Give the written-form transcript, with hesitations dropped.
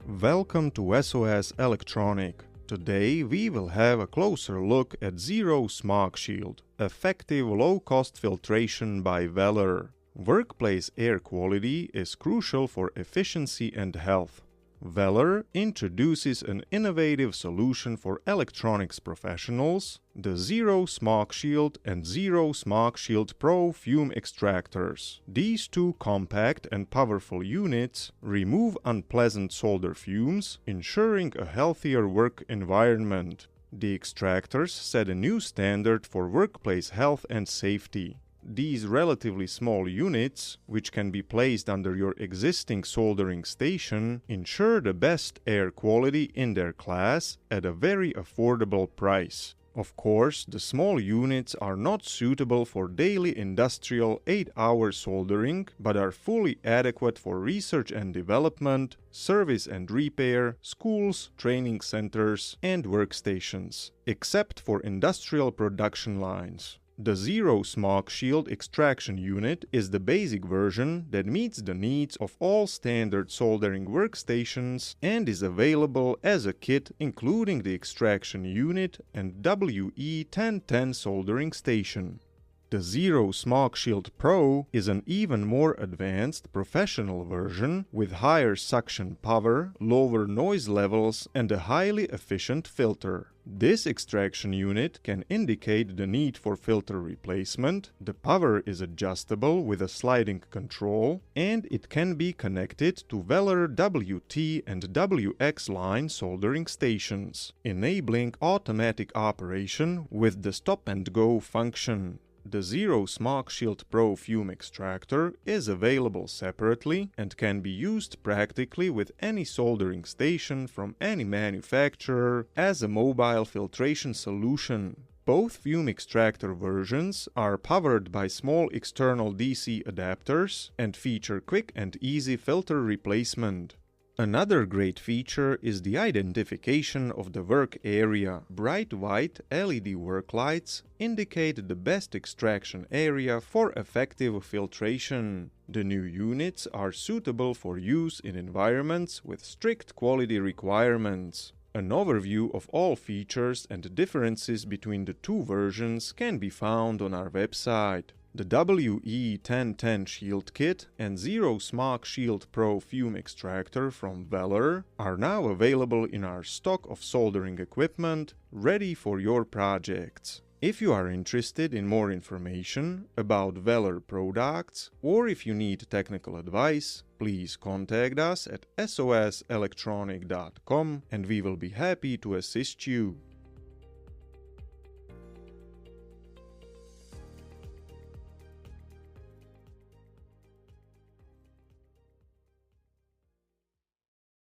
Welcome to SOS Electronic. Today we will have a closer look at Zero Smog Shield, effective low-cost filtration by Valerij. Workplace air quality is crucial for efficiency and health. Valerij introduces an innovative solution for electronics professionals, the Zero Smog Shield and Zero Smog Shield Pro fume extractors. These two compact and powerful units remove unpleasant solder fumes, ensuring a healthier work environment. The extractors set a new standard for workplace health and safety. These relatively small units, which can be placed under your existing soldering station, ensure the best air quality in their class at a very affordable price. Of course, the small units are not suitable for daily industrial 8-hour soldering, but are fully adequate for research and development, service and repair, schools, training centers, and workstations, except for industrial production lines. The Zero Smog Shield extraction unit is the basic version that meets the needs of all standard soldering workstations and is available as a kit including the extraction unit and WE1010 soldering station. The Zero Smog Shield Pro is an even more advanced professional version with higher suction power, lower noise levels, and a highly efficient filter. This extraction unit can indicate the need for filter replacement, the power is adjustable with a sliding control, and it can be connected to Valerij WT and WX line soldering stations, enabling automatic operation with the stop-and-go function. The Zero Smog Shield Pro fume extractor is available separately and can be used practically with any soldering station from any manufacturer as a mobile filtration solution. Both fume extractor versions are powered by small external DC adapters and feature quick and easy filter replacement. Another great feature is the identification of the work area. Bright white LED work lights indicate the best extraction area for effective filtration. The new units are suitable for use in environments with strict quality requirements. An overview of all features and differences between the two versions can be found on our website. The WE1010 Shield Kit and Zero Smog Shield Pro Fume Extractor from Valerij are now available in our stock of soldering equipment, ready for your projects. If you are interested in more information about Valerij products, or if you need technical advice, please contact us at soselectronic.com and we will be happy to assist you.